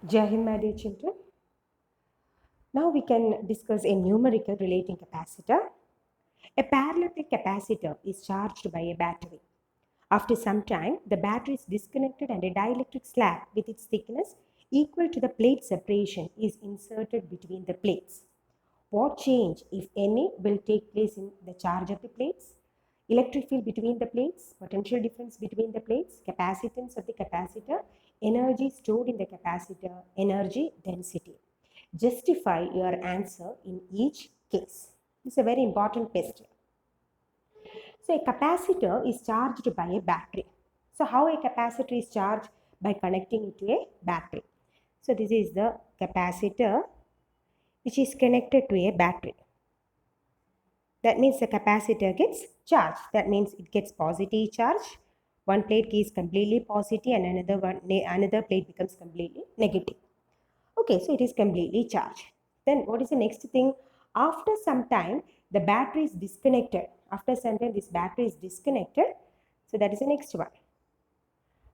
Jai Hind, my dear children. Now we can discuss a numerical relating capacitor. A parallel capacitor is charged by a battery. After some time, the battery is disconnected and a dielectric slab with its thickness equal to the plate separation is inserted between the plates. What change, if any, will take place in the charge of the plates? Electric field between the plates, potential difference between the plates, capacitance of the capacitor, energy stored in the capacitor, energy density. Justify your answer in each case. This is a very important question. So a capacitor is charged by a battery. So how a capacitor is charged? By connecting it to a battery. So this is the capacitor which is connected to a battery. That means the capacitor gets charged. That means it gets positive charge. One plate is completely positive and another plate becomes completely negative. Okay, so it is completely charged. Then what is the next thing? After some time, the battery is disconnected. After some time, this battery is disconnected. So that is the next one.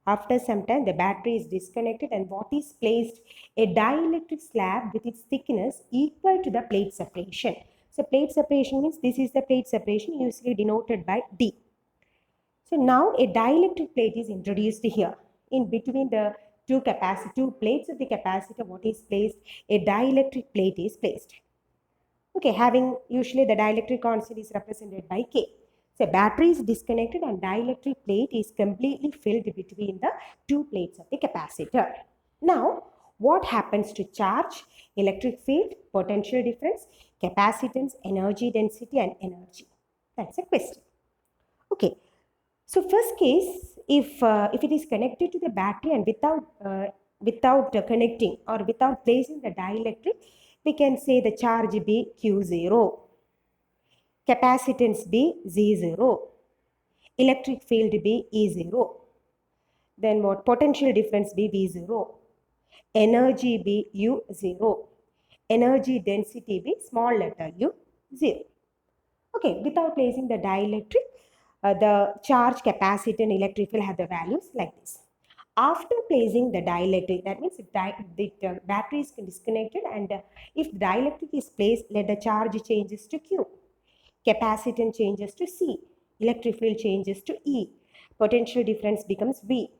After some time, the battery is disconnected and what is placed? A dielectric slab with its thickness equal to the plate separation. So plate separation means this is the plate separation usually denoted by D. So now a dielectric plate is introduced here. In between the two plates of the capacitor, what is placed? A dielectric plate is placed. Okay, having usually the dielectric constant is represented by K. So battery is disconnected and dielectric plate is completely filled between the two plates of the capacitor. Now, what happens to charge, electric field, potential difference, capacitance, energy density and energy? That's a question. Okay, so first case, if it is connected to the battery and without connecting or without placing the dielectric, we can say the charge be Q0, capacitance be Z0, electric field be E0. Then what? Potential difference be V0, energy be U0, energy density be small letter U0. Okay, without placing the dielectric, the charge, capacitance, and electric field have the values like this. After placing the dielectric, that means the battery is disconnected and if the dielectric is placed, let the charge changes to Q, capacitance changes to C, electric field changes to E, potential difference becomes V,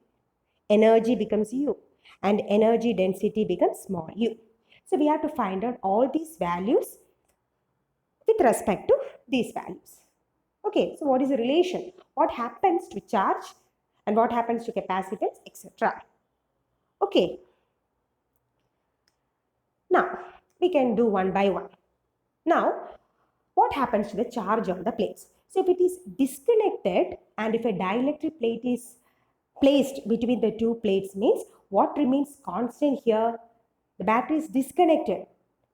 energy becomes U, and energy density becomes small u. So we have to find out all these values with respect to these values. Okay, so what is the relation? What happens to charge and what happens to capacitance, etc. Okay, now we can do one by one. Now, what happens to the charge on the plates? So if it is disconnected and if a dielectric plate is placed between the two plates means what remains constant here? The battery is disconnected.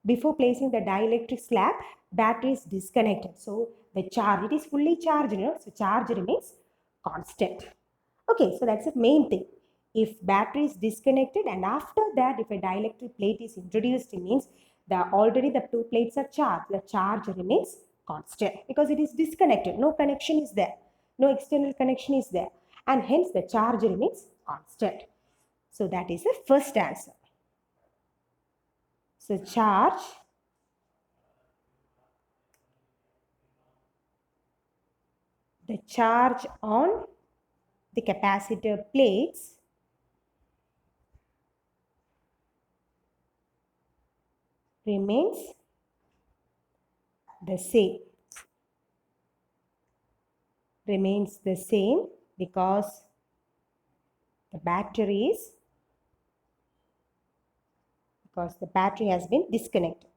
Before placing the dielectric slab, battery is disconnected. So the charge, it is fully charged, so charge remains constant. Okay, so that's the main thing. If battery is disconnected and after that if a dielectric plate is introduced, it means already the two plates are charged. The charge remains constant because it is disconnected. No connection is there. No external connection is there. And hence the charge remains constant. So that is the first answer. So charge on the capacitor plates remains the same. Remains the same because the battery has been disconnected.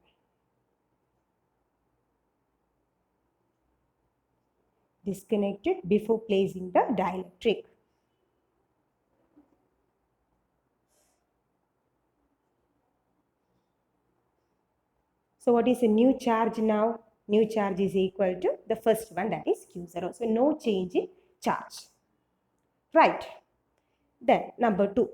Disconnected before placing the dielectric. So what is the new charge now? New charge is equal to the first one, that is Q0. So no change in charge. Right. Then number 2.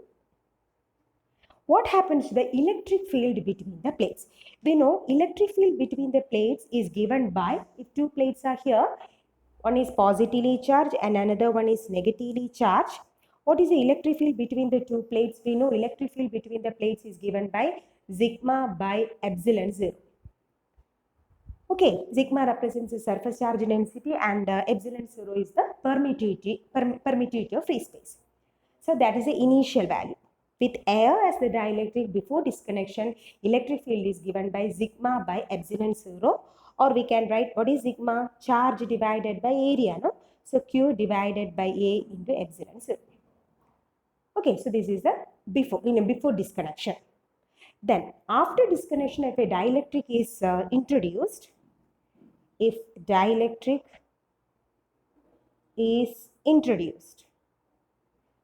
What happens to the electric field between the plates? We know electric field between the plates is given by, if two plates are here, one is positively charged and another one is negatively charged. What is the electric field between the two plates? We know electric field between the plates is given by sigma by epsilon 0. Okay, sigma represents the surface charge density and epsilon 0 is the permittivity of free space. So that is the initial value. With air as the dielectric before disconnection, electric field is given by sigma by epsilon 0, or we can write what is sigma? Charge divided by area, no? So Q divided by A into epsilon 0. Okay, so this is the before disconnection. Then after disconnection, if a dielectric is introduced, if dielectric is introduced,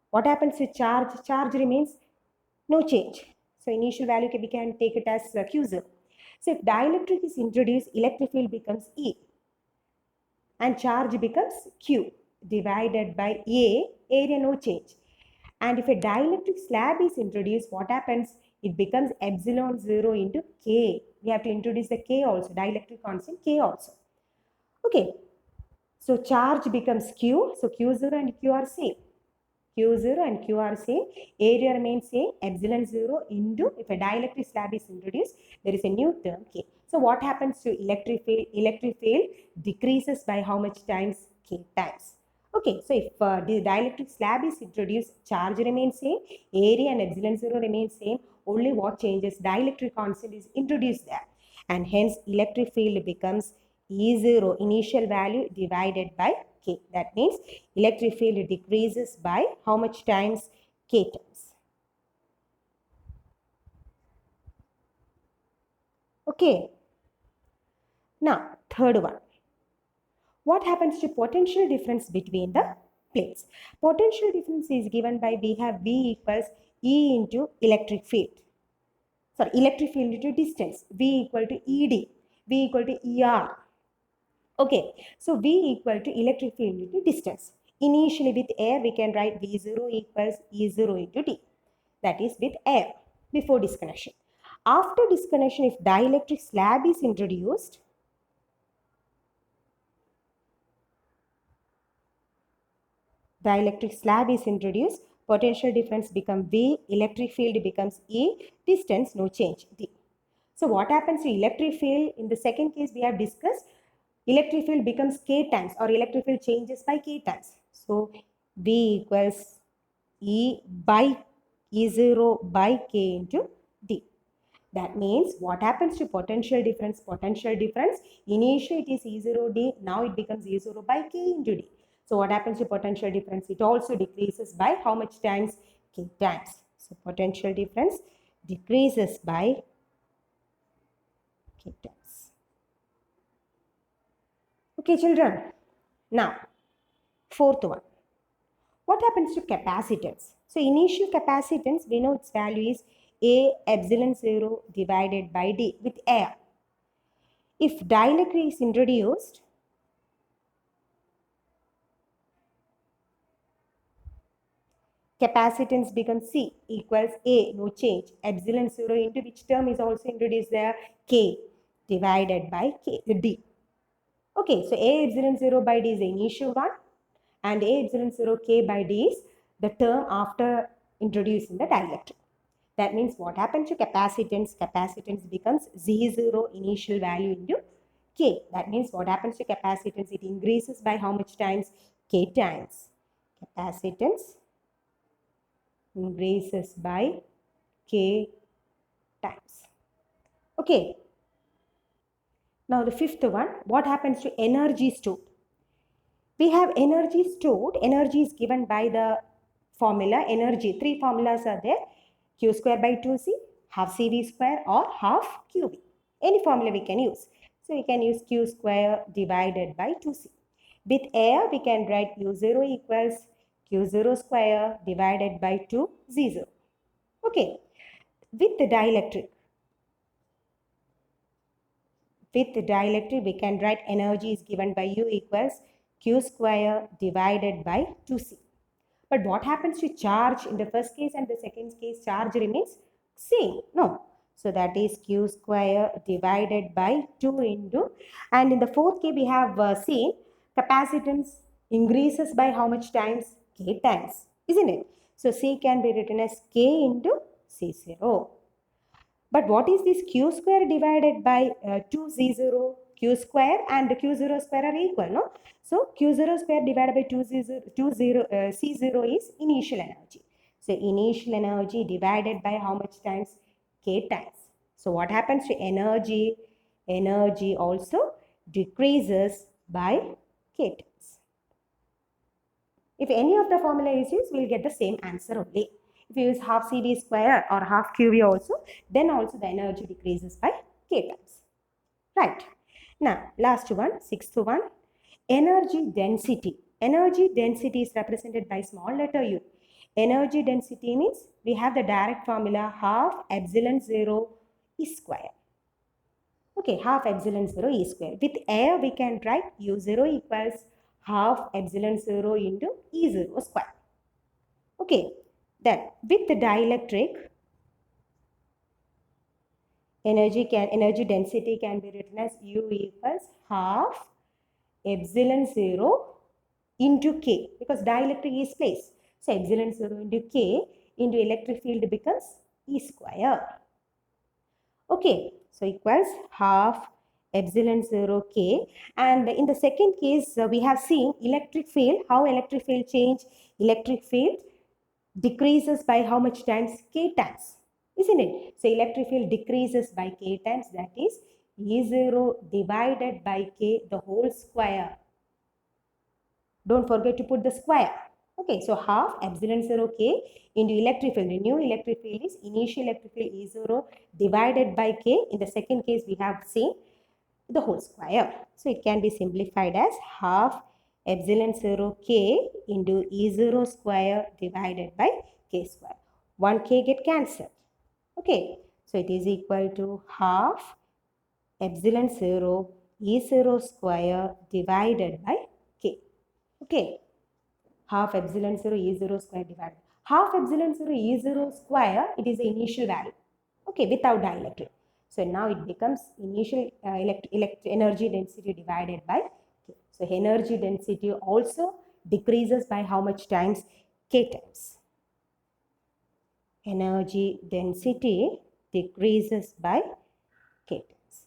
what happens to charge? Charge remains no change. So initial value we can take it as Q0. So if dielectric is introduced, electric field becomes E and charge becomes Q divided by A, area no change. And if a dielectric slab is introduced, what happens? It becomes epsilon 0 into K. We have to introduce the K also, dielectric constant K also. Okay, so charge becomes Q, so Q0 and Q are same. Q0 and Q are same, area remains same, epsilon 0 into, if a dielectric slab is introduced, there is a new term K. So what happens to electric field? Electric field decreases by how much times? K times. Okay, so if the dielectric slab is introduced, charge remains same, area and epsilon 0 remains same, only what changes? Dielectric constant is introduced there, and hence electric field becomes E0 initial value divided by K. That means electric field decreases by how much times? K times. Okay. Now, third one. What happens to potential difference between the plates? Potential difference is given by, we have V equals E into electric field. Sorry, electric field into distance. V equal to ED. V equal to ER. Okay, so V equal to electric field into distance. Initially with air, we can write V0 equals E0 into D. That is with air before disconnection. After disconnection, if dielectric slab is introduced, potential difference becomes V, electric field becomes E, distance no change, D. So what happens to electric field? In the second case we have discussed, electric field becomes K times, or electric field changes by K times. So V equals E by E0 by K into D. That means what happens to potential difference? Potential difference, initially it is E0D, now it becomes E0 by K into D. So what happens to potential difference? It also decreases by how much times? K times. So potential difference decreases by K times. Okay, children. Now, fourth one. What happens to capacitance? So initial capacitance, we know its value is A epsilon 0 divided by D with air. If dielectric is introduced, capacitance becomes C equals A, no change, epsilon 0 into which term is also introduced there? K divided by D. Okay, so A epsilon 0 by D is the initial one, and A epsilon 0 K by D is the term after introducing the dielectric. That means what happens to capacitance? Capacitance becomes Z0 initial value into K. That means what happens to capacitance? It increases by how much times? K times. Capacitance increases by K times. Okay. Now the fifth one, what happens to energy stored? We have energy stored. Energy is given by the formula energy. Three formulas are there. Q square by 2C, half CV square, or half QV. Any formula we can use. So we can use Q square divided by 2C. With air, we can write U0 equals Q0 square divided by 2Z0. Okay. With the dielectric, we can write energy is given by U equals Q square divided by 2C. But what happens to charge? In the first case and the second case, charge remains same. No. So that is Q square divided by 2 into, and in the fourth case we have seen capacitance increases by how much times? K times. isn't it? So C can be written as K into C0. But what is this Q square divided by 2Z0? Q square and Q0 square are equal, no? So Q0 square divided by 2Z0, C0 is initial energy. So initial energy divided by how much times? K times. So what happens to energy? Energy also decreases by K times. If any of the formula is used, we'll get the same answer only. If you use half CV square or half QV also, then also the energy decreases by K times. Right. Now, last one, sixth one, energy density. Energy density is represented by small letter U. Energy density means we have the direct formula half epsilon 0 E square. Okay, half epsilon 0 E square. With air, we can write U0 equals half epsilon 0 into E0 square. Okay, then with the dielectric, energy density can be written as U equals half epsilon 0 into K, because dielectric is place. So epsilon 0 into K into electric field becomes E square. Okay, so equals half epsilon 0 K. And in the second case, we have seen electric field, how electric field change. Electric field decreases by how much times? K times, isn't it? So electric field decreases by K times, that is E0 divided by K the whole square. Don't forget to put the square. Okay, so half epsilon 0 K into electric field. The new electric field is initial electric field E0 divided by K. In the second case, we have seen the whole square. So it can be simplified as half epsilon 0 K into E0 square divided by K square. 1 K get cancelled. Okay, so it is equal to half epsilon 0 E0 square divided by K. Okay, half epsilon 0 E0 square divided. Half epsilon 0 E0 square, it is the initial value. Okay, without dielectric. So now it becomes initial energy density divided by K. So energy density also decreases by how much times? K times. Energy density decreases by K times.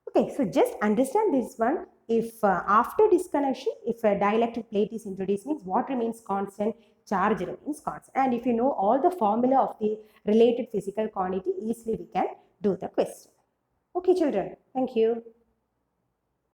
Okay, so just understand this one. If after disconnection, if a dielectric plate is introduced, means what remains constant? Charge remains constant. And if you know all the formula of the related physical quantity, easily we can do the question. Okay, children. Thank you.